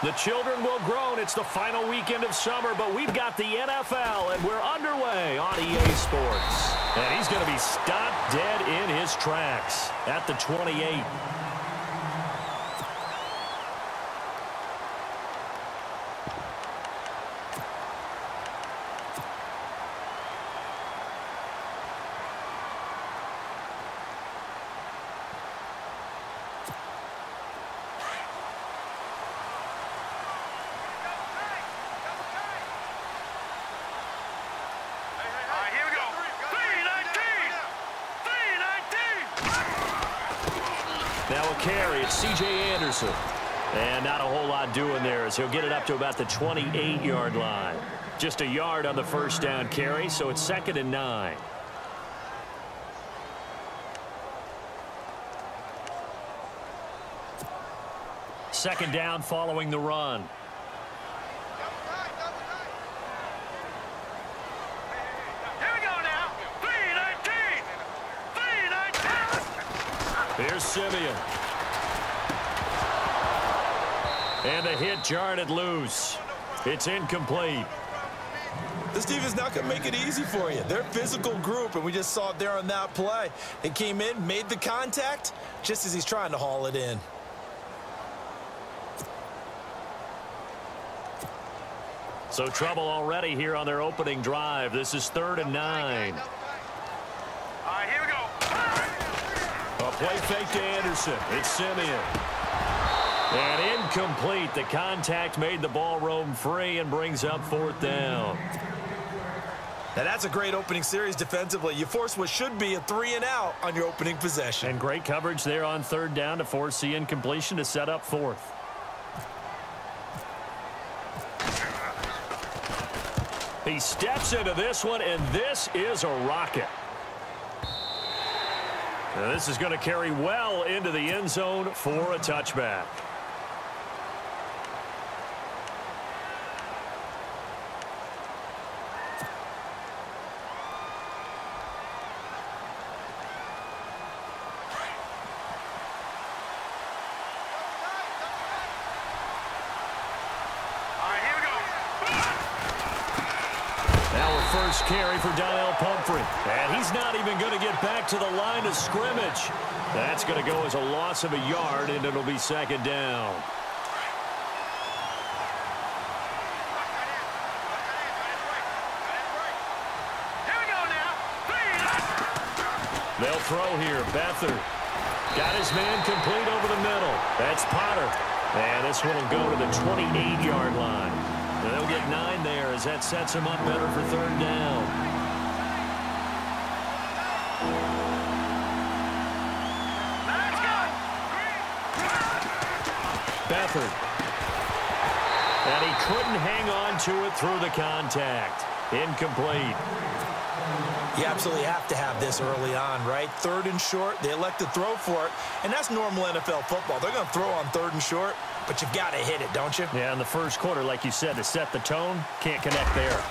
The children will groan. It's the final weekend of summer, but we've got the NFL, and we're underway on EA Sports. And he's going to be stopped dead in his tracks at the 28. Now a carry, it's C.J. Anderson. And not a whole lot doing there as he'll get it up to about the 28-yard line. Just a yard on the first down carry, so it's 2nd and 9. Second down following the run. Here's Simeon. And the hit jarred it loose. It's incomplete. This defense not going to make it easy for you. They're a physical group, and we just saw it there on that play. They came in, made the contact, just as he's trying to haul it in. So trouble already here on their opening drive. This is 3rd and 9. All right, here we go. A play fake to Anderson. It's Simeon. And incomplete. The contact made the ball roam free and brings up 4th down. Now that's a great opening series defensively. You force what should be a 3-and-out on your opening possession. And great coverage there on 3rd down to force the incompletion to set up 4th. He steps into this one, and this is a rocket. Now this is going to carry well into the end zone for a touchback. First carry for Donnell Pumphrey. And he's not even going to get back to the line of scrimmage. That's going to go as a loss of a yard, and it'll be 2nd down. Here we go now. They'll throw here. Beathard got his man complete over the middle. That's Potter. And this one will go to the 28-yard line. They'll get 9 there as that sets them up better for 3rd down. Beathard. And he couldn't hang on to it through the contact. Incomplete. You absolutely have to have this early on, right? 3rd and short, they elect to throw for it, and that's normal NFL football. They're going to throw on 3rd and short, but you've got to hit it, don't you? Yeah, in the first quarter, like you said, to set the tone, can't connect there.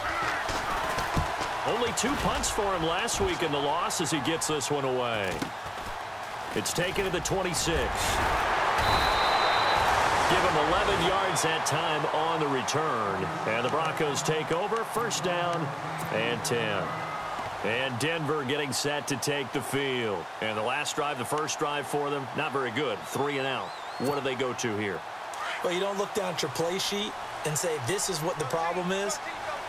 Only 2 punts for him last week in the loss as he gets this one away. It's taken to the 26. Give him 11 yards that time on the return. And the Broncos take over, 1st down and 10. And Denver getting set to take the field. And the last drive, the first drive for them, not very good. 3-and-out. What do they go to here? Well, you don't look down at your play sheet and say, this is what the problem is.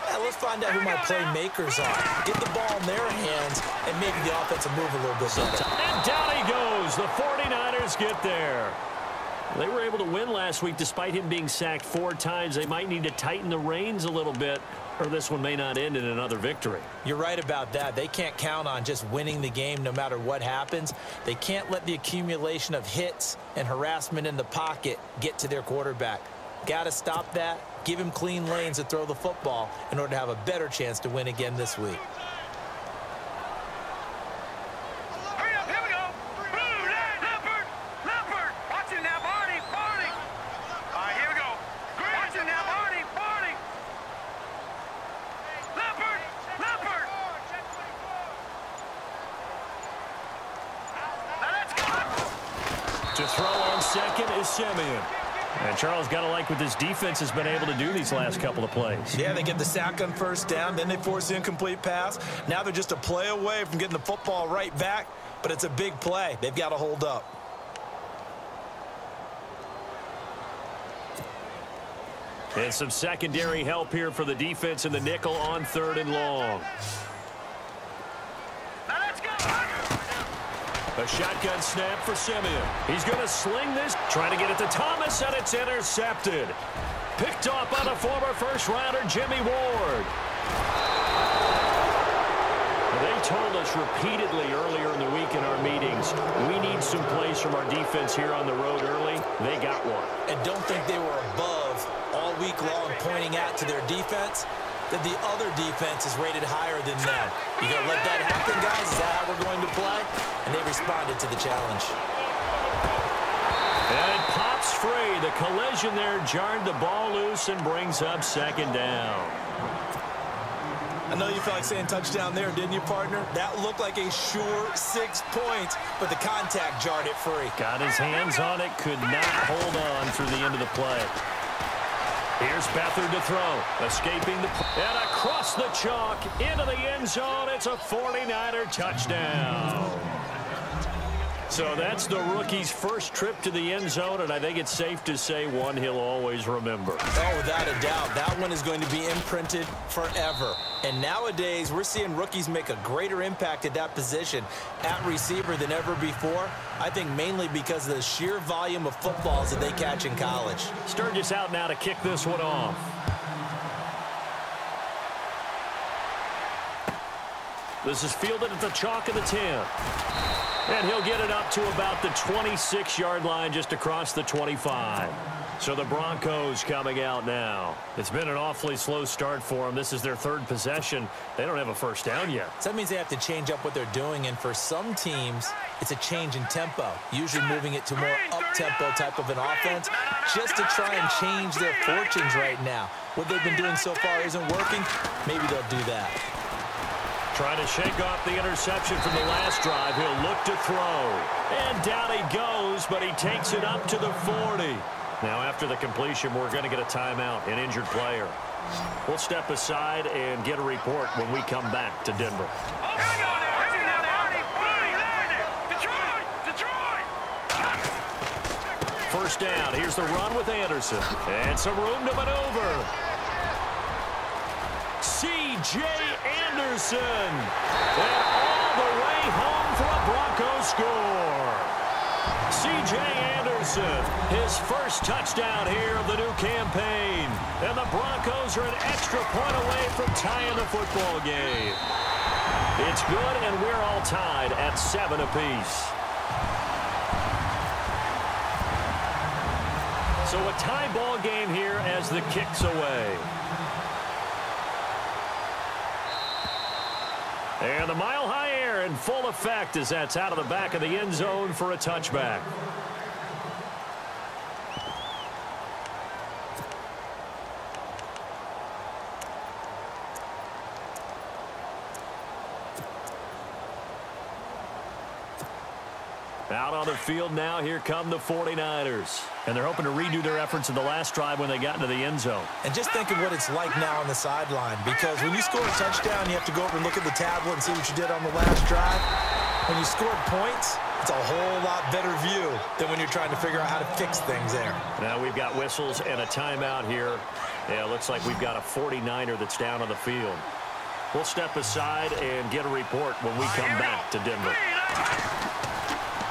Yeah, let's find out who my playmakers are. Get the ball in their hands, and maybe the offense will move a little bit better. And down he goes. The 49ers get there. They were able to win last week despite him being sacked 4 times. They might need to tighten the reins a little bit, or this one may not end in another victory. You're right about that. They can't count on just winning the game no matter what happens. They can't let the accumulation of hits and harassment in the pocket get to their quarterback. Got to stop that, give him clean lanes to throw the football in order to have a better chance to win again this week. Hurry up, here we go. Leopard. Watch it now, Barney. All right, here we go. Watch it now, Barney. Leopard. Now let's go. To throw on second is Simeon. And Charles, got to like what this defense has been able to do these last couple of plays. Yeah, they get the sack on first down, then they force the incomplete pass. Now they're just a play away from getting the football right back, but it's a big play. They've got to hold up. And some secondary help here for the defense in the nickel on 3rd and long. Now let's go. A shotgun snap for Simeon. He's going to sling this, trying to get it to Thomas, and it's intercepted. Picked off by the former first-rounder Jimmy Ward. They told us repeatedly earlier in the week in our meetings, we need some plays from our defense here on the road early. They got one. And don't think they were above all week long pointing out to their defense that the other defense is rated higher than them. You going to let that happen, guys? Is that how we're going to play? And they responded to the challenge. And it pops free. The collision there jarred the ball loose and brings up 2nd down. I know you felt like saying touchdown there, didn't you, partner? That looked like a sure 6 points, but the contact jarred it free. Got his hands on it, could not hold on through the end of the play. Here's Beathard to throw, escaping the... And across the chalk, into the end zone, it's a 49er touchdown. So that's the rookie's first trip to the end zone, and I think it's safe to say one he'll always remember. Oh, without a doubt. That one is going to be imprinted forever. And nowadays, we're seeing rookies make a greater impact at that position at receiver than ever before. I think mainly because of the sheer volume of footballs that they catch in college. Sturgis out now to kick this one off. This is fielded at the chalk of the 10. And he'll get it up to about the 26-yard line, just across the 25. So the Broncos coming out now. It's been an awfully slow start for them. This is their 3rd possession. They don't have a first down yet. So that means they have to change up what they're doing, and for some teams, it's a change in tempo, usually moving it to more up-tempo type of an offense, just to try and change their fortunes right now. What they've been doing so far isn't working. Maybe they'll do that. Trying to shake off the interception from the last drive. He'll look to throw. And down he goes, but he takes it up to the 40. Now, after the completion, we're going to get a timeout, an injured player. We'll step aside and get a report when we come back to Denver. First down. Here's the run with Anderson. And some room to maneuver. C.J. Anderson. And all the way home for a Broncos score. C.J. Anderson, his first touchdown here of the new campaign. And the Broncos are an extra point away from tying the football game. It's good, and we're all tied at 7 apiece. So a tie ball game here as the kick's away. And the mile-high air in full effect as that's out of the back of the end zone for a touchback. Out on the field now, here come the 49ers. And they're hoping to redo their efforts in the last drive when they got into the end zone. And just think of what it's like now on the sideline, because when you score a touchdown, you have to go over and look at the tablet and see what you did on the last drive. When you scored points, it's a whole lot better view than when you're trying to figure out how to fix things there. Now we've got whistles and a timeout here. Yeah, it looks like we've got a 49er that's down on the field. We'll step aside and get a report when we come back to Denver.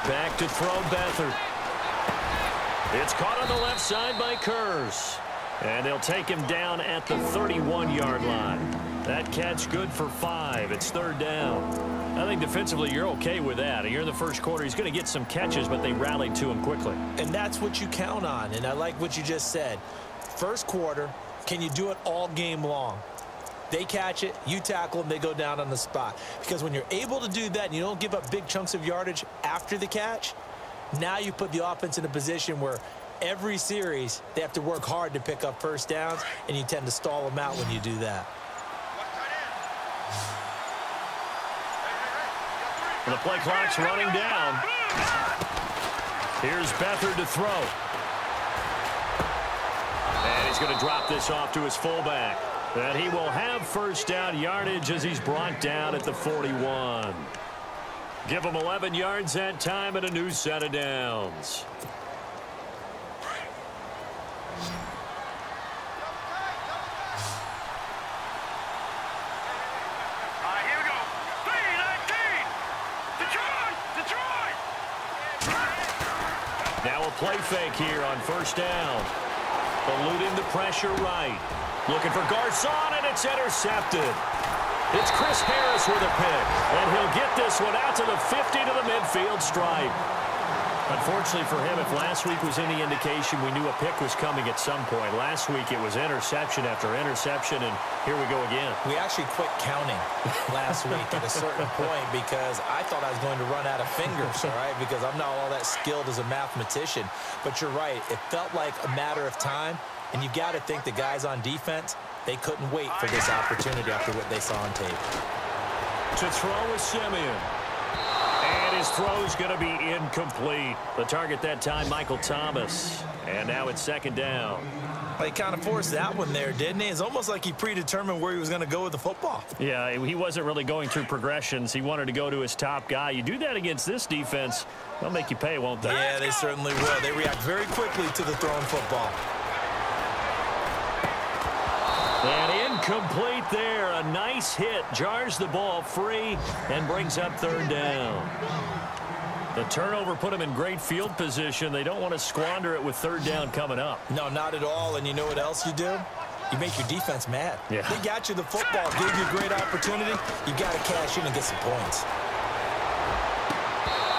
Back to throw Beathard. It's caught on the left side by Kurz. And they'll take him down at the 31-yard line. That catch good for 5. It's 3rd down. I think defensively you're okay with that. You're in the first quarter. He's going to get some catches, but they rallied to him quickly. And that's what you count on. And I like what you just said. First quarter, can you do it all game long? They catch it, you tackle them, they go down on the spot. Because when you're able to do that and you don't give up big chunks of yardage after the catch, now you put the offense in a position where every series they have to work hard to pick up first downs, and you tend to stall them out when you do that. And the play clock's running down. Here's Beathard to throw. going to drop this off to his fullback. And he will have first down yardage as he's brought down at the 41. Give him 11 yards that time and a new set of downs. Here we go. 3-19. Detroit. Now a play fake here on first down. Eluding the pressure right. Looking for Garcon, and it's intercepted. It's Chris Harris with a pick, and he'll get this one out to the 50 to the midfield stripe. Unfortunately for him, if last week was any indication, we knew a pick was coming at some point. Last week it was interception after interception, and here we go again. We actually quit counting last week at a certain point because I thought I was going to run out of fingers, all right, because I'm not all that skilled as a mathematician. But you're right. It felt like a matter of time, and you've got to think the guys on defense, they couldn't wait for this opportunity after what they saw on tape. To throw is Simeon. And his throw's going to be incomplete. The target that time, Michael Thomas. And now it's second down. Well, he kind of forced that one there, didn't he? It's almost like he predetermined where he was going to go with the football. Yeah, he wasn't really going through progressions. He wanted to go to his top guy. You do that against this defense, they'll make you pay, won't they? Yeah, they certainly will. They react very quickly to the thrown football. And incomplete there. A nice hit. Jars the ball free and brings up third down. The turnover put them in great field position. They don't want to squander it with third down coming up. No, not at all. And you know what else you do? You make your defense mad. Yeah. They got you the football, gave you a great opportunity. You got to cash in and get some points.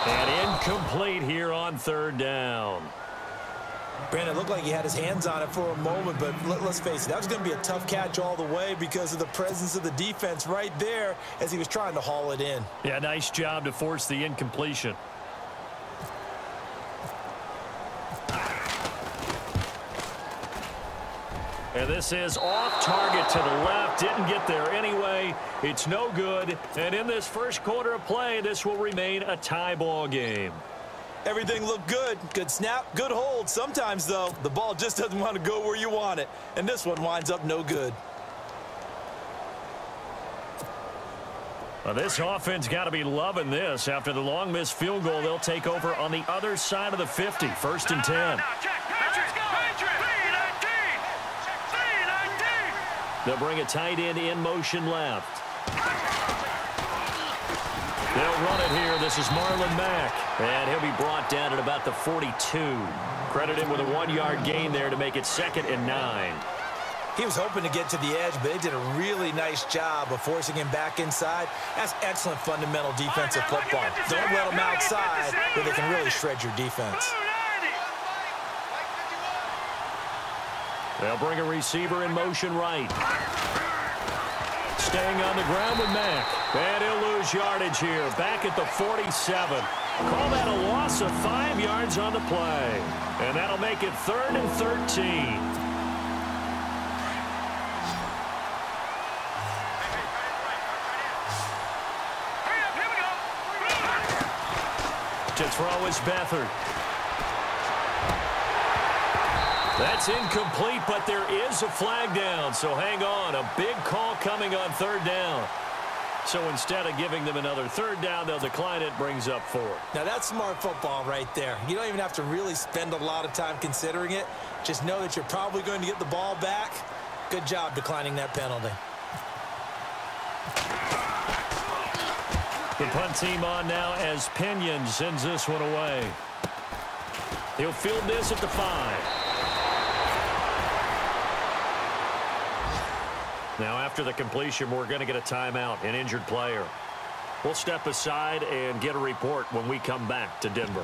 And incomplete here on third down. Brandon, it looked like he had his hands on it for a moment, but let's face it, that was going to be a tough catch all the way because of the presence of the defense right there as he was trying to haul it in. Yeah, nice job to force the incompletion. And this is off target to the left. Didn't get there anyway. It's no good. And in this first quarter of play, this will remain a tie ball game. Everything looked good. Good snap, good hold. Sometimes, though, the ball just doesn't want to go where you want it. And this one winds up no good. Well, this offense got to be loving this. After the long missed field goal, they'll take over on the other side of the 50. First and 10. They'll bring a tight end in motion left. They'll run it here. This is Marlon Mack. And he'll be brought down at about the 42. Credited with a 1-yard gain there to make it 2nd and 9. He was hoping to get to the edge, but they did a really nice job of forcing him back inside. That's excellent fundamental defensive football. Don't let them outside where they can really shred your defense. They'll bring a receiver in motion right. Staying on the ground with Mack. And he'll lose yardage here. Back at the 47. Call that a loss of 5 yards on the play. And that'll make it 3rd and 13. To throw is Beathard. That's incomplete, but there is a flag down, so hang on. A big call coming on third down. So instead of giving them another third down, they'll decline it, brings up 4. Now, that's smart football right there. You don't even have to really spend a lot of time considering it. Just know that you're probably going to get the ball back. Good job declining that penalty. The punt team on now as Pinion sends this one away. He'll field this at the 5. Now, after the completion, we're going to get a timeout, an injured player. We'll step aside and get a report when we come back to Denver.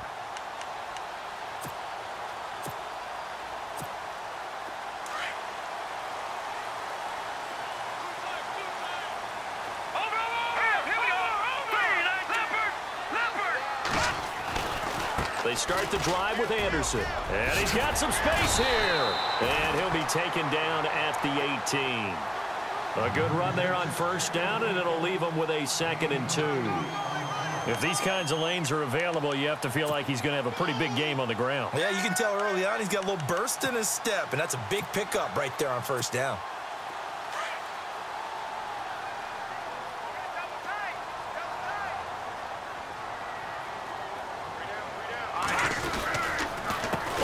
They start the drive with Anderson. And he's got some space here. And he'll be taken down at the 18. A good run there on first down, and it'll leave him with a 2nd and 2. If these kinds of lanes are available, you have to feel like he's going to have a pretty big game on the ground. Yeah, you can tell early on he's got a little burst in his step, and that's a big pickup right there on first down.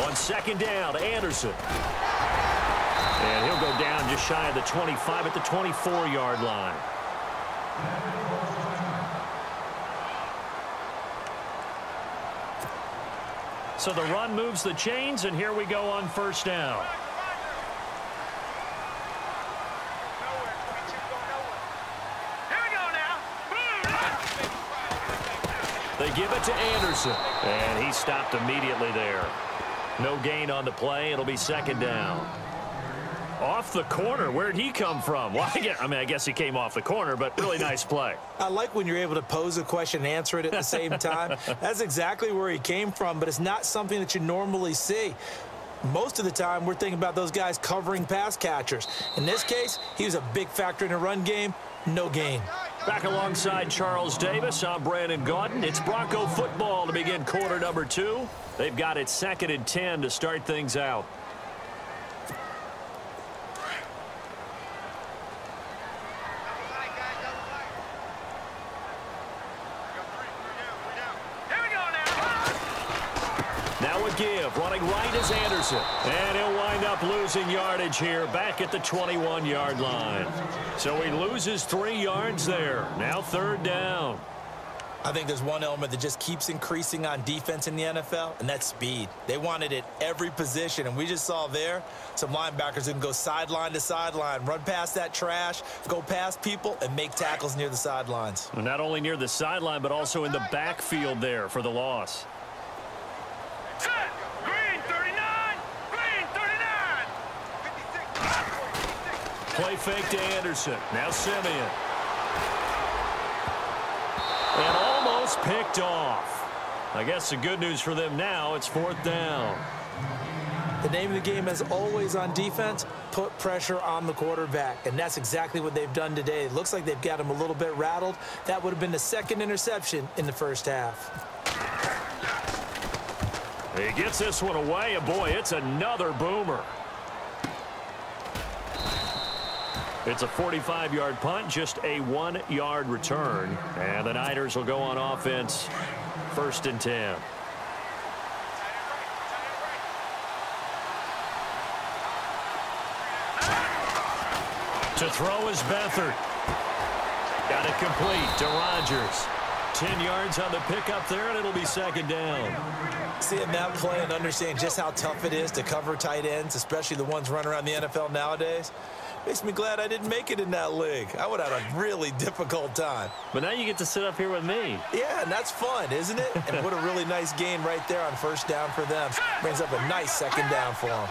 On second down, Anderson. And he'll go down just shy of the 25 at the 24-yard line. So the run moves the chains, and here we go on first down. They give it to Anderson, and he stopped immediately there. No gain on the play. It'll be second down. Off the corner. Where'd he come from? Well, I guess he came off the corner, but really nice play. I like when you're able to pose a question and answer it at the same time. That's exactly where he came from, but it's not something that you normally see. Most of the time, we're thinking about those guys covering pass catchers. In this case, he was a big factor in the run game. No gain. Back alongside Charles Davis, I'm Brandon Gaudin. It's Bronco football to begin quarter number 2. They've got it 2nd and 10 to start things out. Give. Running right is Anderson. And he'll wind up losing yardage here back at the 21-yard line. So he loses 3 yards there. Now 3rd down. I think there's one element that just keeps increasing on defense in the NFL, and that's speed. They want it at every position, and we just saw there some linebackers who can go sideline to sideline, run past that trash, go past people, and make tackles near the sidelines. Not only near the sideline, but also in the backfield there for the loss. Green 39! Green 39! Play fake to Anderson. Now Simeon. And almost picked off. I guess the good news for them now, it's 4th down. The name of the game is always on defense, put pressure on the quarterback. And that's exactly what they've done today. It looks like they've got him a little bit rattled. That would have been the 2nd interception in the first half. He gets this one away, and boy, it's another boomer. It's a 45-yard punt, just a 1-yard return. And the Niners will go on offense, 1st and 10. To throw is Beathard. Got it complete to Rodgers. 10 yards on the pickup there, and it'll be 2nd down. Seeing that play and understanding just how tough it is to cover tight ends, especially the ones running around the NFL nowadays, makes me glad I didn't make it in that league. I would have had a really difficult time. But now you get to sit up here with me. Yeah, and that's fun, isn't it? And what a really nice gain right there on 1st down for them. Brings up a nice 2nd down for them.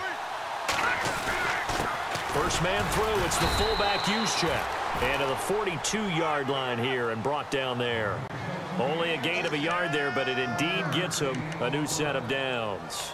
First man through, it's the fullback use check. And to the 42-yard line here and brought down there. Only a gain of a yard there, but it indeed gets him a new set of downs.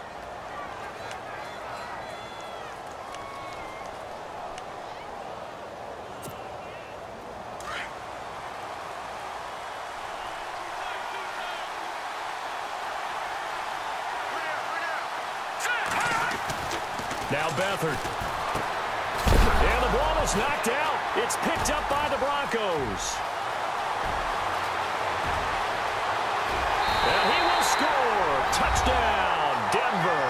Now Beathard. And the ball is knocked out. It's picked up by the Broncos. And he will score. Touchdown, Denver.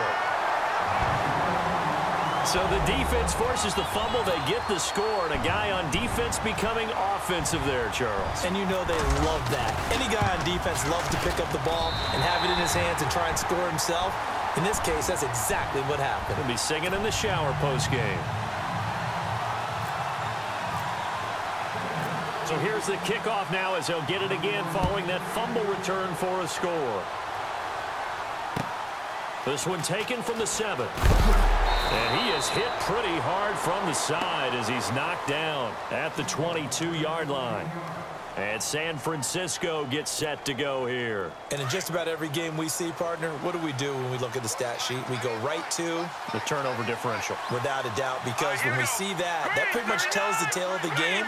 So the defense forces the fumble. They get the score, and a guy on defense becoming offensive there, Charles. And you know they love that. Any guy on defense loves to pick up the ball and have it in his hands and try and score himself. In this case, that's exactly what happened. He'll be singing in the shower postgame. So here's the kickoff now as he'll get it again following that fumble return for a score. This one taken from the 7. And he is hit pretty hard from the side as he's knocked down at the 22-yard line. And San Francisco gets set to go here. And in just about every game we see, partner, what do when we look at the stat sheet? We go right to the turnover differential. Without a doubt, because when we see that, that pretty much tells the tale of the game.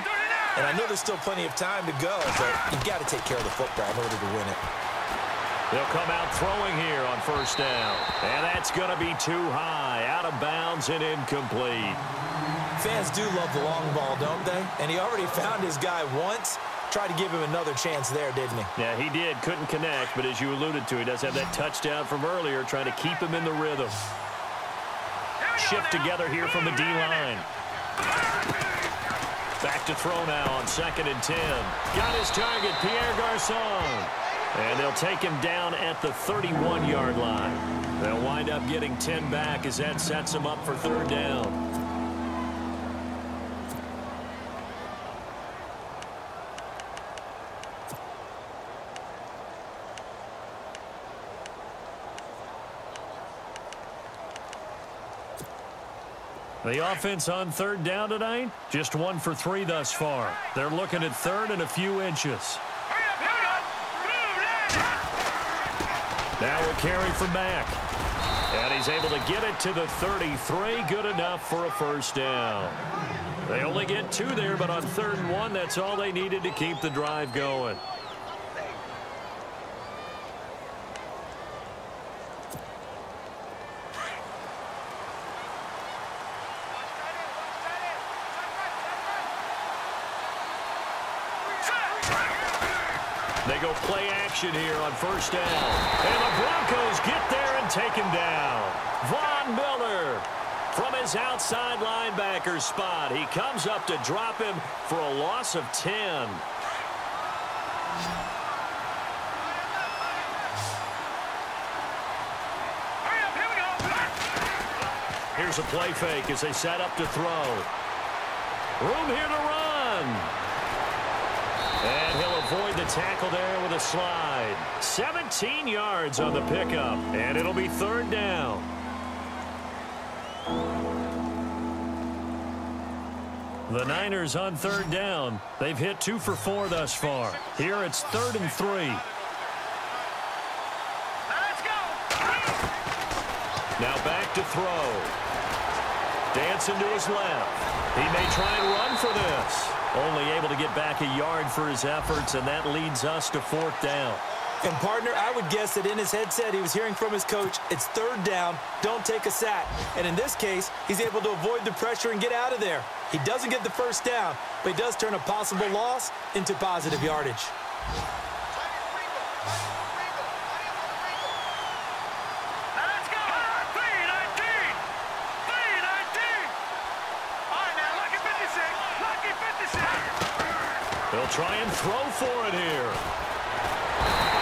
And I know there's still plenty of time to go, but you've got to take care of the football in order to win it. They'll come out throwing here on first down. And that's going to be too high, out of bounds and incomplete. Fans do love the long ball, don't they? And he already found his guy once. Tried to give him another chance there, didn't he? Yeah, he did. Couldn't connect, but as you alluded to, he does have that touchdown from earlier, trying to keep him in the rhythm. Shift together here from the D-line. Back to throw now on 2nd and 10. Got his target, Pierre Garçon. And they'll take him down at the 31-yard line. They'll wind up getting 10 back as that sets him up for 3rd down. The offense on 3rd down tonight, just 1 for 3 thus far. They're looking at 3rd and a few inches. Now we'll carry from Mack. And he's able to get it to the 33. Good enough for a 1st down. They only get 2 there, but on 3rd and 1, that's all they needed to keep the drive going. They go play action here on 1st down. And the Broncos get there and take him down. Von Miller from his outside linebacker spot. He comes up to drop him for a loss of 10. Here's a play fake as they set up to throw. Room here to run. And he'll avoid the tackle there with a slide. 17 yards on the pickup, and it'll be 3rd down. The Niners on 3rd down. They've hit 2 for 4 thus far. Here it's 3rd and 3. Let's go. Now back to throw. Dancing to his left. He may try and run for this. Only able to get back a yard for his efforts, and that leads us to 4th down. And, partner, I would guess that in his headset he was hearing from his coach, it's 3rd down, don't take a sack. And in this case, he's able to avoid the pressure and get out of there. He doesn't get the 1st down, but he does turn a possible loss into positive yardage. They'll try and throw for it here.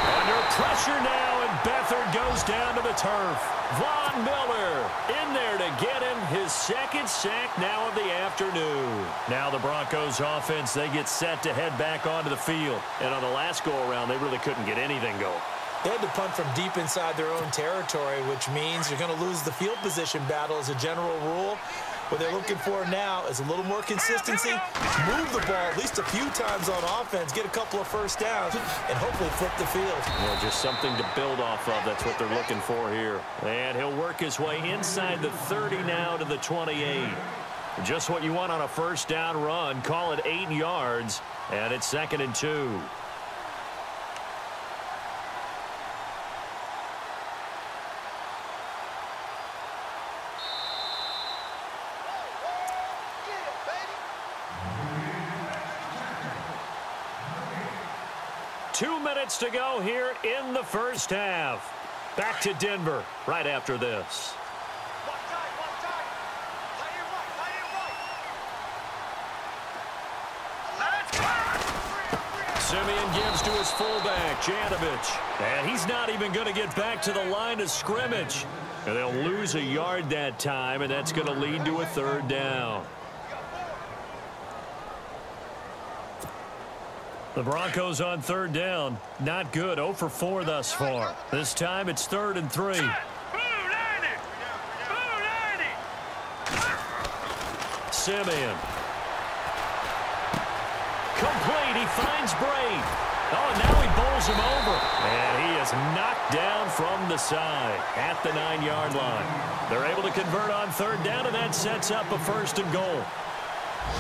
Under pressure now, and Beathard goes down to the turf. Von Miller in there to get him his 2nd sack now of the afternoon. Now the Broncos offense, they get set to head back onto the field. And on the last go-around, they really couldn't get anything going. They had to punt from deep inside their own territory, which means you're going to lose the field position battle as a general rule. What they're looking for now is a little more consistency, move the ball at least a few times on offense, get a couple of 1st downs, and hopefully flip the field. Well, just something to build off of. That's what they're looking for here. And he'll work his way inside the 30 now to the 28. Just what you want on a 1st down run. Call it 8 yards, and it's 2nd and 2. To go here in the 1st half. Back to Denver right after this. Simeon gives to his fullback, Janovich. And he's not even going to get back to the line of scrimmage. And they'll lose a yard that time, and that's going to lead to a 3rd down. The Broncos on 3rd down. Not good. 0 for 4 thus far. This time it's 3rd and 3. Simeon. Complete. He finds Braid. Oh, now he bowls him over. And he is knocked down from the side at the 9-yard line. They're able to convert on 3rd down, and that sets up a 1st and goal.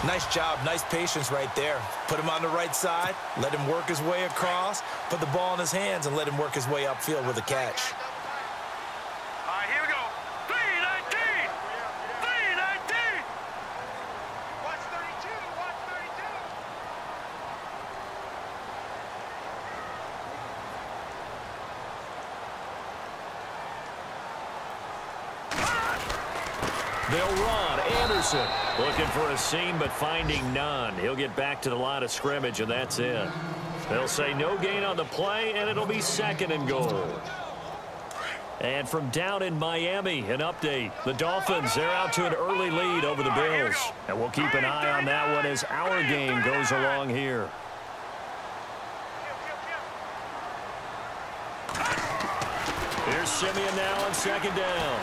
Nice job, nice patience right there. Put him on the right side, let him work his way across, put the ball in his hands, and let him work his way upfield with a catch. All right, here we go. 319! 319! Watch 32, watch 32. They'll run. Anderson looking for a seam, but finding none. He'll get back to the line of scrimmage, and that's it. They'll say no gain on the play, and it'll be 2nd and goal. And from down in Miami, an update. The Dolphins, they're out to an early lead over the Bills. And we'll keep an eye on that one as our game goes along here. Here's Simeon now on 2nd down.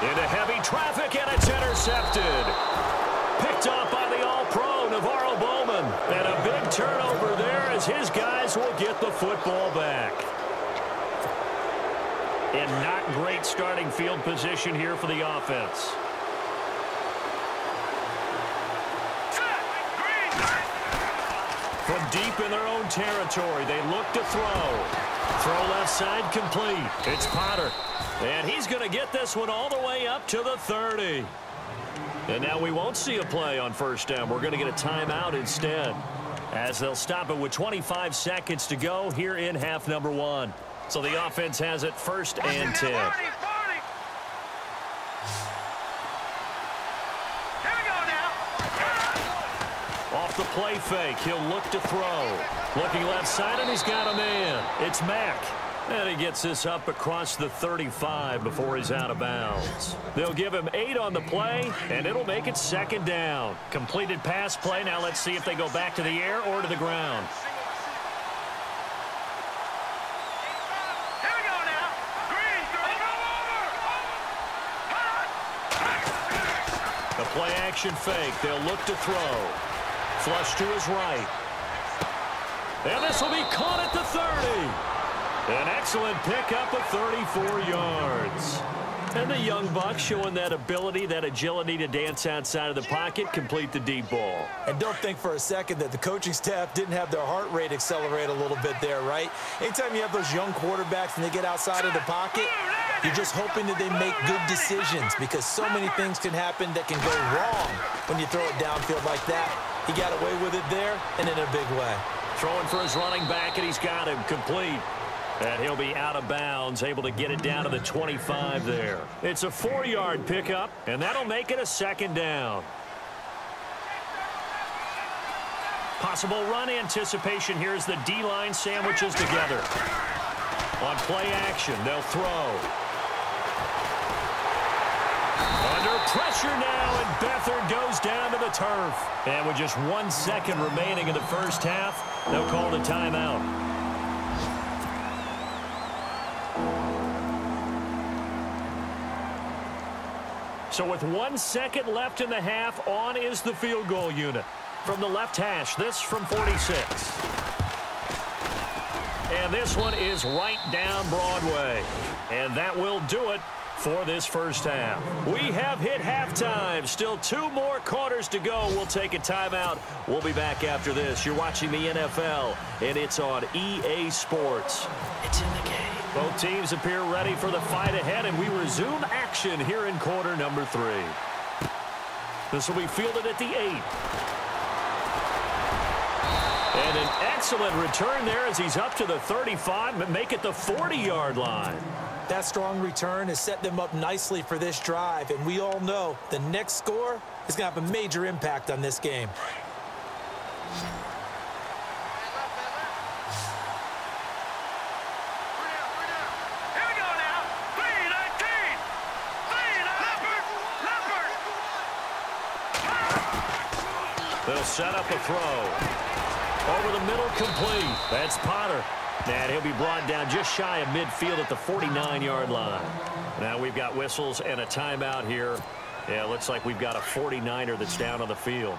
Into heavy traffic, and it's intercepted. Picked off by the All-Pro, Navarro Bowman. And a big turnover there as his guys will get the football back. And not great starting field position here for the offense. From deep in their own territory, they look to throw. Throw left side complete. It's Potter. And he's going to get this one all the way up to the 30. And now we won't see a play on 1st down. We're going to get a timeout instead, as they'll stop it with 25 seconds to go here in half number 1. So the offense has it 1st and 10. Here we go now. Off the play fake, he'll look to throw. Looking left side, and he's got a man. It's Mack. And he gets this up across the 35 before he's out of bounds. They'll give him 8 on the play, and it'll make it 2nd down. Completed pass play. Now let's see if they go back to the air or to the ground. Here we go now. Green, over. The play action fake. They'll look to throw. Flush to his right. And this will be caught at the 30. An excellent pickup of 34 yards. And the young buck showing that ability, that agility to dance outside of the pocket, complete the deep ball. And don't think for a second that the coaching staff didn't have their heart rate accelerate a little bit there, right? Anytime you have those young quarterbacks and they get outside of the pocket, you're just hoping that they make good decisions, because so many things can happen that can go wrong when you throw it downfield like that. He got away with it there and in a big way. Throwing for his running back, and he's got him complete. And he'll be out of bounds, able to get it down to the 25 there. It's a 4-yard pickup, and that'll make it a 2nd down. Possible run anticipation here as the D-line sandwiches together. On play action, they'll throw. Under pressure now, and Beathard goes down to the turf. And with just 1 second remaining in the 1st half, they'll call the timeout. So with 1 second left in the half, on is the field goal unit. From the left hash, this from 46. And this one is right down Broadway. And that will do it for this 1st half. We have hit halftime. Still 2 more quarters to go. We'll take a timeout. We'll be back after this. You're watching the NFL, and it's on EA Sports. It's in the game. Both teams appear ready for the fight ahead, and we resume action here in quarter number 3. This will be fielded at the 8. And an excellent return there as he's up to the 35, but make it the 40-yard line. That strong return has set them up nicely for this drive, and we all know the next score is going to have a major impact on this game. They'll set up a throw. Over the middle, complete. That's Potter. And he'll be brought down just shy of midfield at the 49-yard line. Now we've got whistles and a timeout here. Yeah, it looks like we've got a 49er that's down on the field.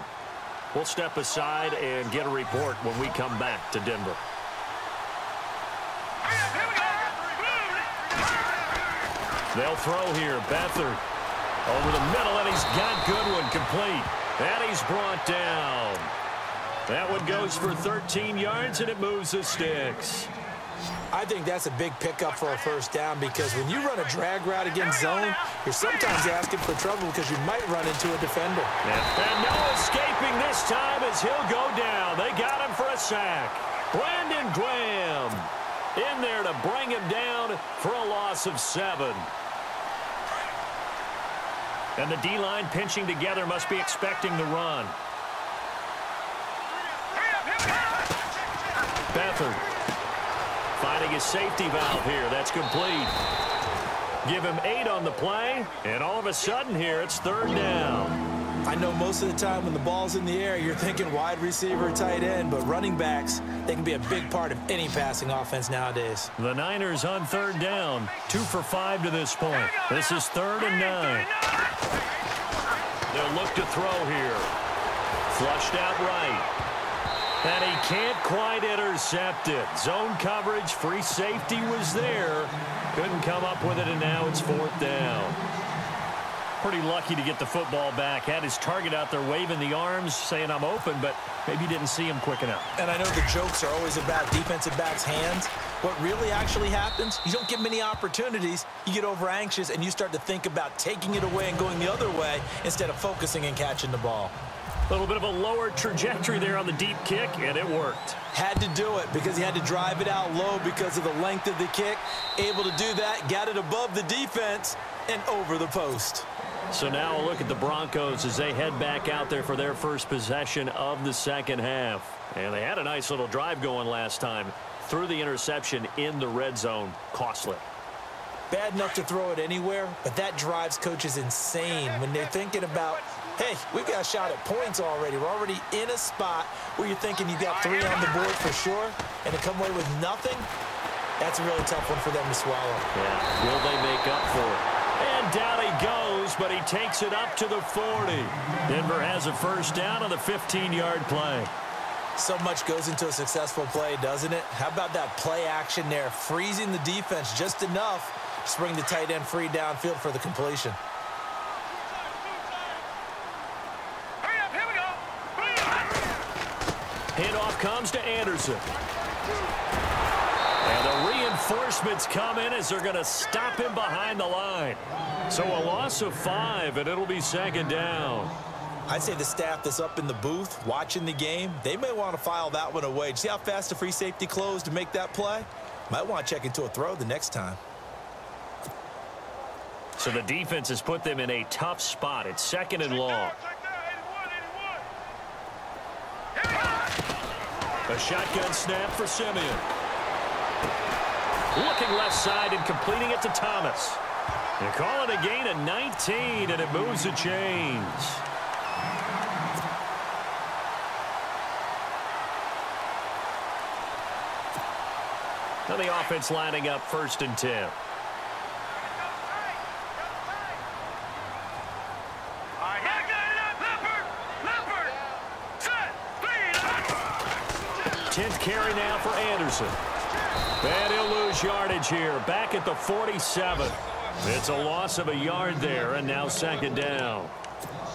We'll step aside and get a report when we come back to Denver. They'll throw here. Beathard over the middle, and he's got Goodwin complete. And he's brought down. That one goes for 13 yards, and it moves the sticks. I think that's a big pickup for a first down because when you run a drag route against zone, you're sometimes asking for trouble because you might run into a defender. And no escaping this time as he'll go down. They got him for a sack. Brandon Graham in there to bring him down for a loss of 7. And the D-line pinching together must be expecting the run. Beathard finding his safety valve here. That's complete. Give him 8 on the play, and all of a sudden here it's 3rd down. I know most of the time when the ball's in the air, you're thinking wide receiver, tight end, but running backs, they can be a big part of any passing offense nowadays. The Niners on 3rd down, 2 for 5 to this point. This is 3rd and 9. They'll look to throw here. Flushed out right. And he can't quite intercept it. Zone coverage, free safety was there. Couldn't come up with it, and now it's 4th down. Pretty lucky to get the football back. Had his target out there waving the arms, saying I'm open, but maybe didn't see him quick enough. And I know the jokes are always about defensive backs' hands. What really actually happens, you don't get many opportunities. You get over anxious, and you start to think about taking it away and going the other way instead of focusing and catching the ball. A little bit of a lower trajectory there on the deep kick, and it worked. Had to do it because he had to drive it out low because of the length of the kick. Able to do that, got it above the defense and over the post. So now a look at the Broncos as they head back out there for their first possession of the second half. And they had a nice little drive going last time. Threw the interception in the red zone. Costly. Bad enough to throw it anywhere, but that drives coaches insane when they're thinking about, hey, we've got a shot at points already. We're already in a spot where you're thinking you got 3 on the board for sure, and to come away with nothing, that's a really tough one for them to swallow. Yeah, will they make up for it? And down he goes, but he takes it up to the 40. Denver has a first down on the 15-yard play. So much goes into a successful play, doesn't it? How about that play action there, freezing the defense just enough to bring the tight end free downfield for the completion. Handoff comes to Anderson. And the reinforcements come in as they're going to stop him behind the line. So a loss of 5, and it'll be 2nd down. I'd say the staff that's up in the booth watching the game, they may want to file that one away. See how fast the free safety closed to make that play? Might want to check into a throw the next time. So the defense has put them in a tough spot. It's 2nd and long. A shotgun snap for Simeon. Looking left side and completing it to Thomas. They call it a gain of 19, and it moves the chains. Now the offense lining up 1st and 10. Tenth carry now for Anderson. And he'll lose yardage here. Back at the 47. It's a loss of a yard there, and now 2nd down.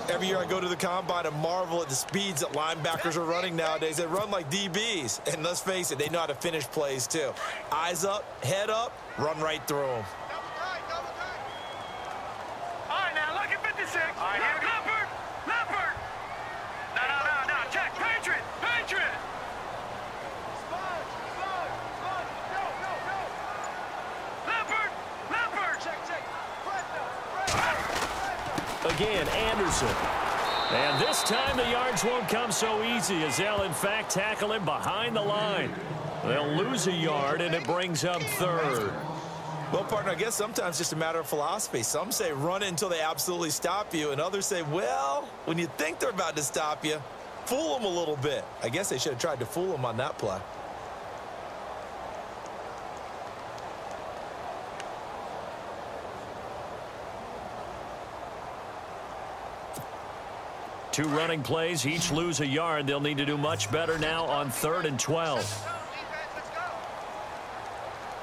Every year I go to the combine and marvel at the speeds that linebackers are running nowadays. They run like DBs. And let's face it, they know how to finish plays too. Eyes up, head up, run right through them. All right, now look at 56. All right, here we go. Leopard. No. Check. Patriot. Leopard. Check. Again, Anderson. And this time the yards won't come so easy as they'll, in fact, tackle him behind the line. They'll lose a yard, and it brings up 3rd. Well, partner, I guess sometimes it's just a matter of philosophy. Some say run it until they absolutely stop you, and others say, well, when you think they're about to stop you, fool them a little bit. I guess they should have tried to fool them on that play. Two running plays, each lose a yard. They'll need to do much better now on 3rd and 12.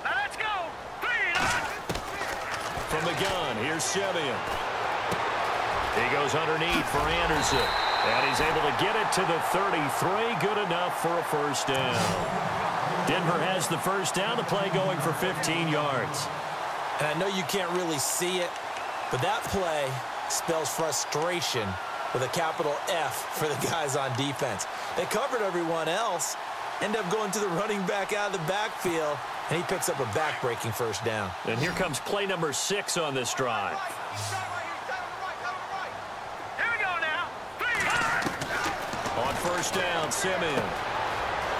Let's go. From the gun, here's Simeon. He goes underneath for Anderson. And he's able to get it to the 33. Good enough for a first down. Denver has the first down. The play going for 15 yards. And I know you can't really see it, but that play spells frustration with a capital F for the guys on defense. They covered everyone else, end up going to the running back out of the backfield, and he picks up a back-breaking first down. And here comes play number 6 on this drive. Here we go now. On first down, Simeon.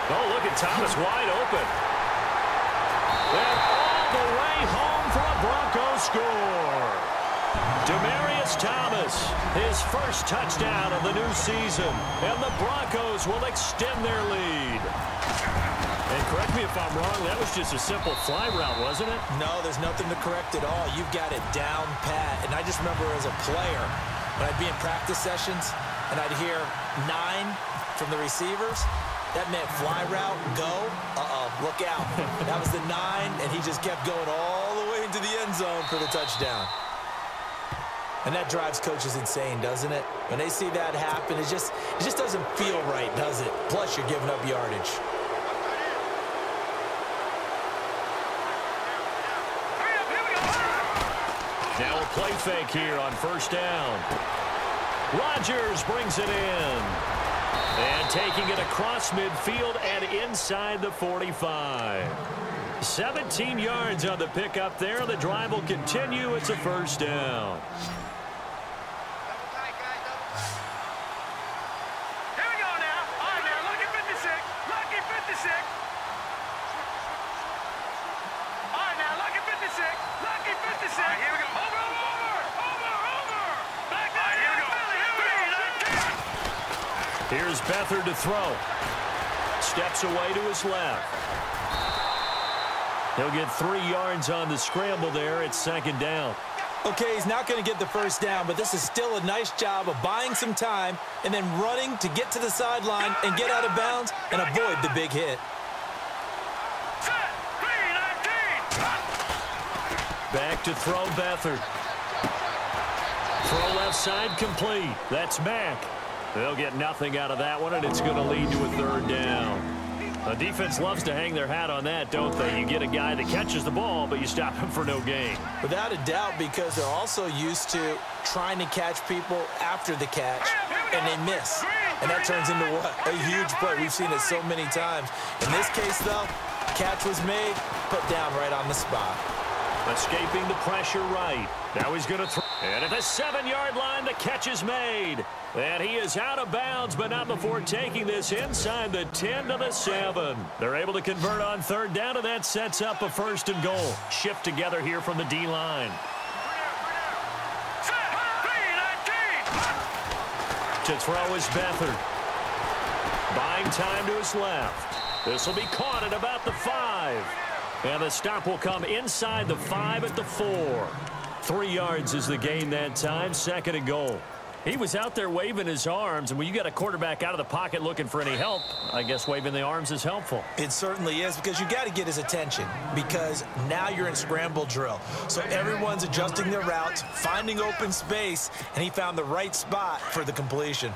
Oh, look at Thomas wide open. And all the way home for a Broncos score. Demaryius Thomas, his first touchdown of the new season. And the Broncos will extend their lead. And correct me if I'm wrong, that was just a simple fly route, wasn't it? No, there's nothing to correct at all. You've got it down pat. And I just remember as a player, when I'd be in practice sessions and I'd hear 9 from the receivers, that meant fly route, go, look out. That was the 9, and he just kept going all the way into the end zone for the touchdown. And that drives coaches insane, doesn't it? When they see that happen, it just doesn't feel right, does it? Plus, you're giving up yardage. Now a play fake here on first down. Rodgers brings it in. And taking it across midfield and inside the 45. 17 yards on the pickup there. The drive will continue. It's a first down. Here we go now. All right, now, lucky 56. Lucky 56. All right, now, lucky 56. Lucky 56. All right, here we go. Over. Back down. All right, here we go. Here's Beathard to throw. Steps away to his left. He'll get 3 yards on the scramble there. It's second down. Okay, he's not going to get the first down, but this is still a nice job of buying some time and then running to get to the sideline and get out of bounds and avoid the big hit. Back to throw Beathard. Throw left side complete. That's Mack. They'll get nothing out of that one, and it's going to lead to a third down. The defense loves to hang their hat on that, don't they? You get a guy that catches the ball, but you stop him for no gain. Without a doubt, because they're also used to trying to catch people after the catch, and they miss. And that turns into what? A huge play. We've seen it so many times. In this case, though, catch was made, put down right on the spot. Escaping the pressure right. Now he's going to throw. And at the 7-yard line, the catch is made. And he is out of bounds, but not before taking this inside the 10 to the 7. They're able to convert on third down, and that sets up a first and goal. Shift together here from the D-line. To throw is Beathard. Buying time to his left. This will be caught at about the 5. And the stop will come inside the 5 at the 4. 3 yards is the gain that time, second and goal. He was out there waving his arms, and when you got a quarterback out of the pocket looking for any help, I guess waving the arms is helpful. It certainly is, because you got to get his attention, because now you're in scramble drill. So everyone's adjusting their routes, finding open space, and he found the right spot for the completion.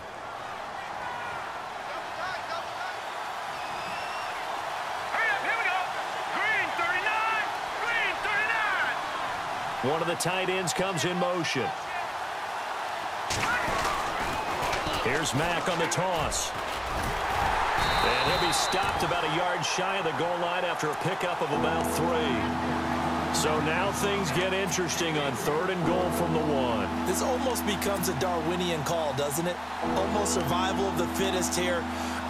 One of the tight ends comes in motion. Here's Mack on the toss. And he'll be stopped about a yard shy of the goal line after a pickup of about 3. So now things get interesting on third and goal from the 1. This almost becomes a Darwinian call, doesn't it? Almost survival of the fittest here.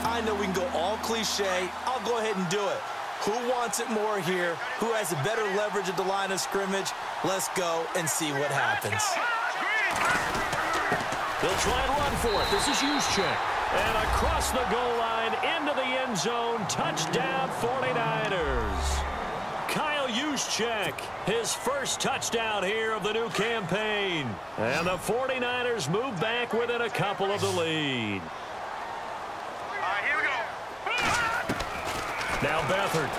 I know we can go all cliche. I'll go ahead and do it. Who wants it more here? Who has a better leverage at the line of scrimmage? Let's go and see what happens. They'll try and run for it. This is Juszczyk. And across the goal line, into the end zone, touchdown 49ers. Kyle Juszczyk, his first touchdown here of the new campaign. And the 49ers move back within a couple of the lead. All right, here we go. Now Beathard.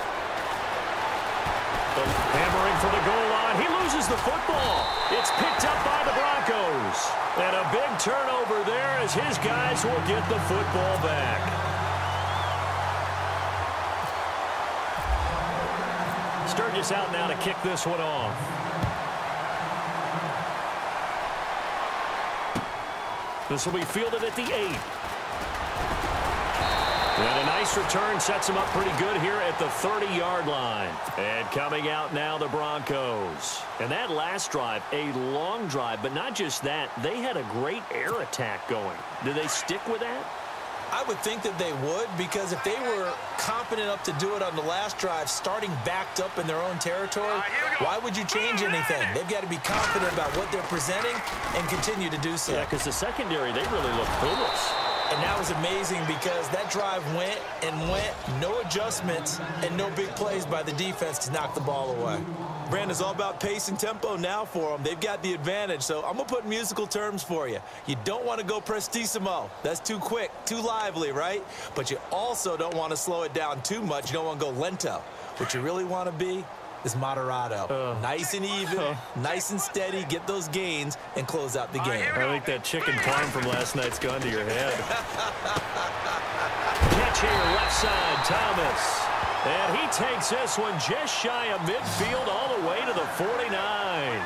Hammering for the goal line. He loses the football. It's picked up by the Broncos. And a big turnover there as his guys will get the football back. Sturgis out now to kick this one off. This will be fielded at the 8. And a nice return sets him up pretty good here at the 30-yard line. And coming out now, the Broncos. And that last drive, a long drive, but not just that. They had a great air attack going. Do they stick with that? I would think that they would, because if they were confident enough to do it on the last drive, starting backed up in their own territory, why would you change anything? They've got to be confident about what they're presenting and continue to do so. Yeah, because the secondary, they really look clueless. And that was amazing because that drive went and went, no adjustments, and no big plays by the defense to knock the ball away. Brandon, it's all about pace and tempo now for them. They've got the advantage, so I'm going to put musical terms for you. You don't want to go prestissimo. That's too quick, too lively, right? But you also don't want to slow it down too much. You don't want to go lento. What you really want to be is moderato. Nice and even, nice and steady, get those gains, and close out the game. I think that chicken parm from last night's gone to your head. Catch here, left side, Thomas. And he takes this one just shy of midfield all the way to the 49.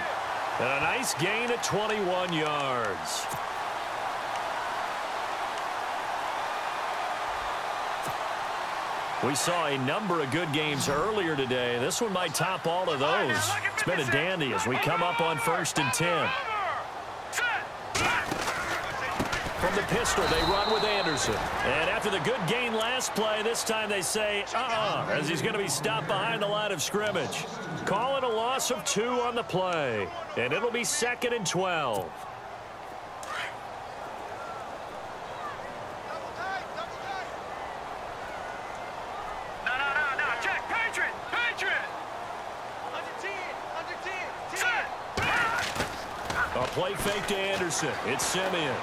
And a nice gain at 21 yards. We saw a number of good games earlier today. This one might top all of those. It's been a dandy as we come up on 1st and 10. From the pistol, they run with Anderson. And after the good gain last play, this time they say, as he's going to be stopped behind the line of scrimmage. Call it a loss of 2 on the play. And it'll be 2nd and 12. A play fake to Anderson. It's Simeon.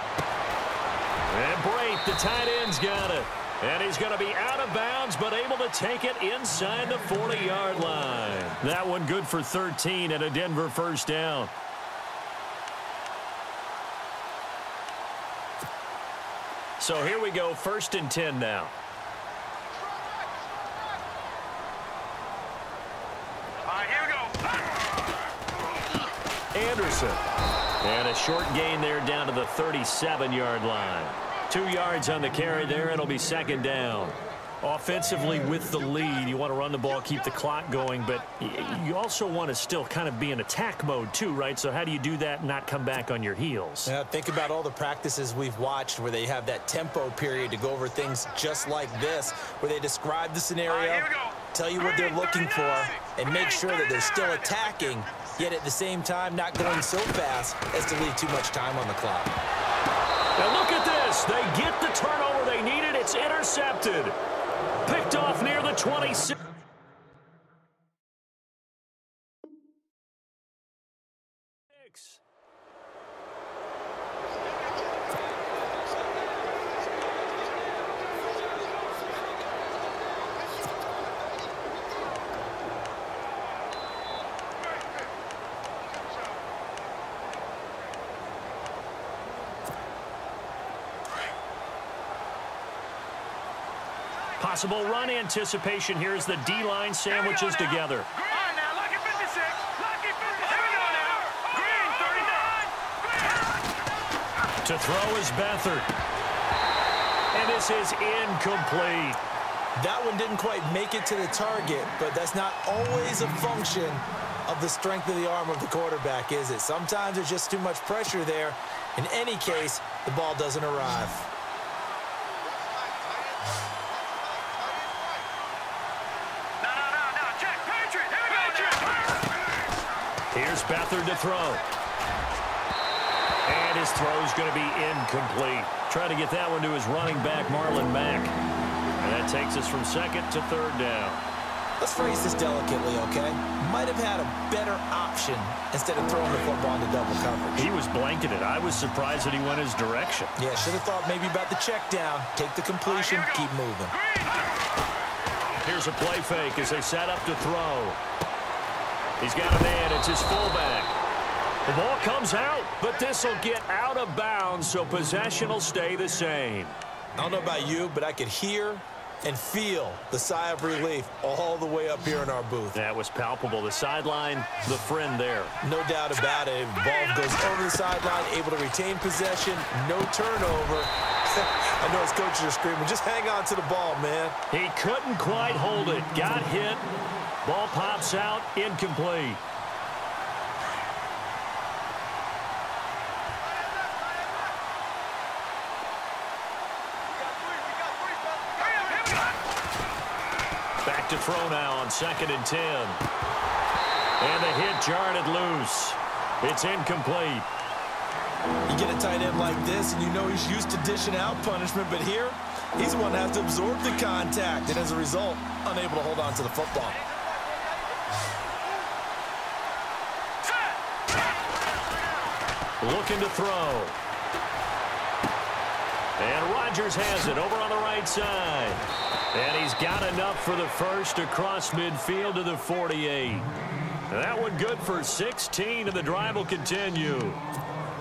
And Brate, the tight end's got it. And he's going to be out of bounds, but able to take it inside the 40-yard line. That one good for 13 and a Denver first down. So here we go, 1st and 10 now. Here we go. Anderson. And a short gain there down to the 37-yard line. 2 yards on the carry there. It'll be 2nd down. Offensively with the lead, you want to run the ball, keep the clock going, but you also want to still kind of be in attack mode too, right? So how do you do that and not come back on your heels? Yeah, think about all the practices we've watched where they have that tempo period to go over things just like this, where they describe the scenario, tell you what they're looking for, and make sure that they're still attacking, yet at the same time not going so fast as to leave too much time on the clock. Now look at this. They get the turnover they needed. It's intercepted. Picked off near the 26. Possible run anticipation here as the D-line sandwiches together. All right, now, lucky 56. Lucky 56. Here we go now. Green, 39. To throw is Beathard. And this is incomplete. That one didn't quite make it to the target, but that's not always a function of the strength of the arm of the quarterback, is it? Sometimes there's just too much pressure there. In any case, the ball doesn't arrive. Here's Beathard to throw. And his throw's going to be incomplete. Trying to get that one to his running back, Marlon Mack. And that takes us from 2nd to 3rd down. Let's phrase this delicately, okay? Might have had a better option instead of throwing the football into double coverage. He was blanketed. I was surprised that he went his direction. Yeah, should have thought maybe about the check down, take the completion, keep moving. Here's a play fake as they set up to throw. He's got a man. It's his fullback. The ball comes out, but this will get out of bounds, so possession will stay the same. I don't know about you, but I could hear and feel the sigh of relief all the way up here in our booth. That was palpable. The sideline, the friend there. No doubt about it. The ball goes over the sideline, able to retain possession, no turnover. I know his coaches are screaming, just hang on to the ball, man. He couldn't quite hold it. Got hit. Ball pops out, incomplete. Back to throw now on 2nd and 10. And the hit jarred it loose. It's incomplete. You get a tight end like this, and you know he's used to dishing out punishment, but here, he's the one that has to absorb the contact, and as a result, unable to hold on to the football. Looking to throw. And Rodgers has it over on the right side. And he's got enough for the first across midfield to the 48. That one good for 16, and the drive will continue.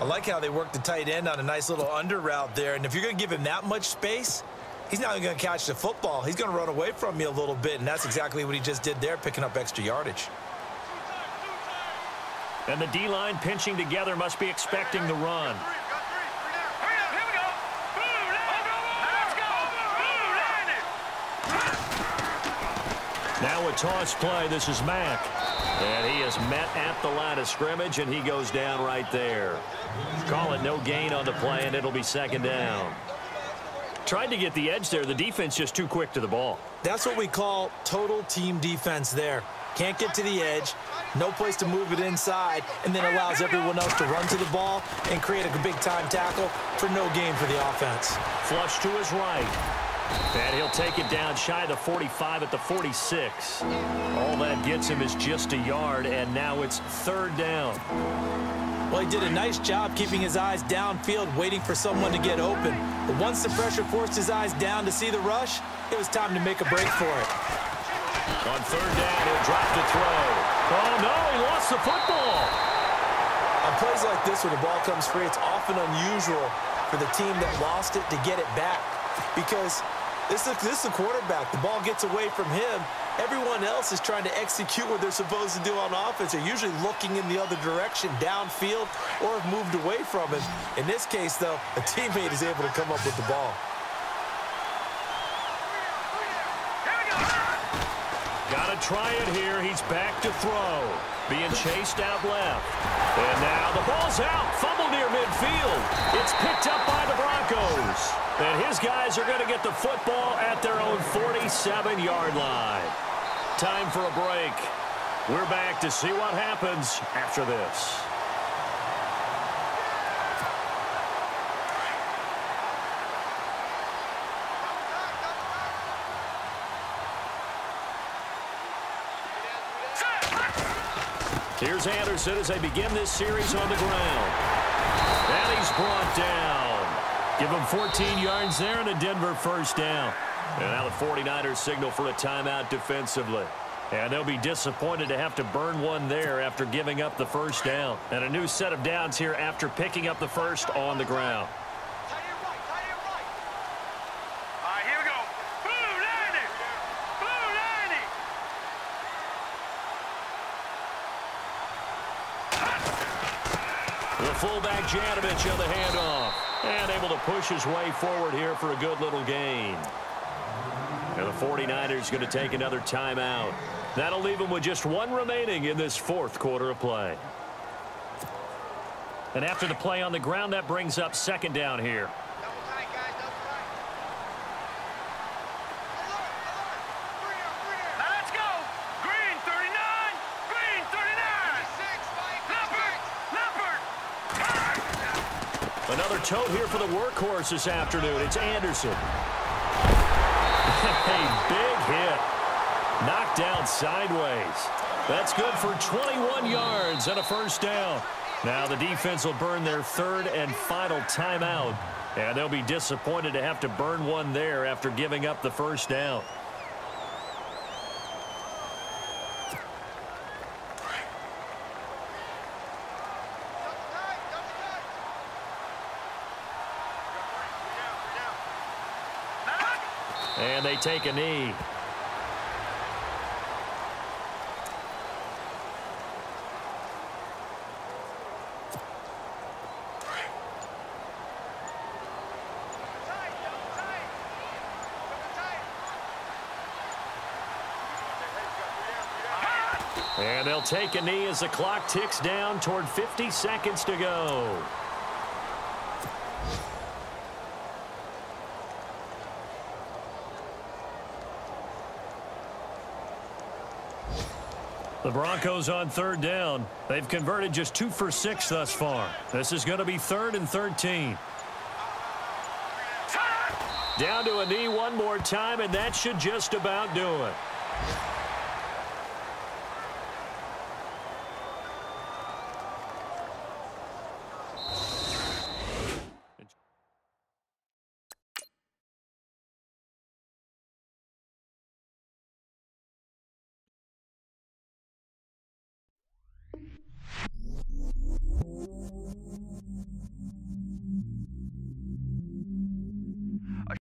I like how they work the tight end on a nice little under route there. And if you're going to give him that much space, he's not even going to catch the football. He's going to run away from you a little bit, and that's exactly what he just did there, picking up extra yardage. And the D-line pinching together must be expecting the run. Now a toss play. This is Mack. And he is met at the line of scrimmage, and he goes down right there. Call it no gain on the play, and it'll be 2nd down. Tried to get the edge there. The defense just too quick to the ball. That's what we call total team defense there. Can't get to the edge, no place to move it inside, and then allows everyone else to run to the ball and create a big-time tackle for no gain for the offense. Flush to his right. And he'll take it down shy of the 45 at the 46. All that gets him is just a yard, and now it's 3rd down. Well, he did a nice job keeping his eyes downfield, waiting for someone to get open. But once the pressure forced his eyes down to see the rush, it was time to make a break for it. On 3rd down, he'll drop to throw. Oh, no, he lost the football. On plays like this where the ball comes free, it's often unusual for the team that lost it to get it back because this is the quarterback. The ball gets away from him. Everyone else is trying to execute what they're supposed to do on offense. They're usually looking in the other direction, downfield, or have moved away from him. In this case, though, a teammate is able to come up with the ball. Got to try it here. He's back to throw. Being chased out left. And now the ball's out. Fumble near midfield. It's picked up by the Broncos. And his guys are going to get the football at their own 47-yard line. Time for a break. We're back to see what happens after this. Here's Anderson as they begin this series on the ground. And he's brought down. Give him 14 yards there and a Denver 1st down. And now the 49ers signal for a timeout defensively. And they'll be disappointed to have to burn one there after giving up the 1st down. And a new set of downs here after picking up the 1st on the ground. Fullback Janovich on the handoff. And able to push his way forward here for a good little gain. And the 49ers going to take another timeout. That'll leave them with just one remaining in this 4th quarter of play. And after the play on the ground, that brings up 2nd down here. Another tote here for the workhorse this afternoon. It's Anderson. A big hit. Knocked down sideways. That's good for 21 yards and a 1st down. Now the defense will burn their 3rd and final timeout. And they'll be disappointed to have to burn one there after giving up the 1st down. And they take a knee. And they'll take a knee as the clock ticks down toward 50 seconds to go. The Broncos on third down. They've converted just 2 for 6 thus far. This is going to be 3rd and 13. Down to a knee one more time, and that should just about do it.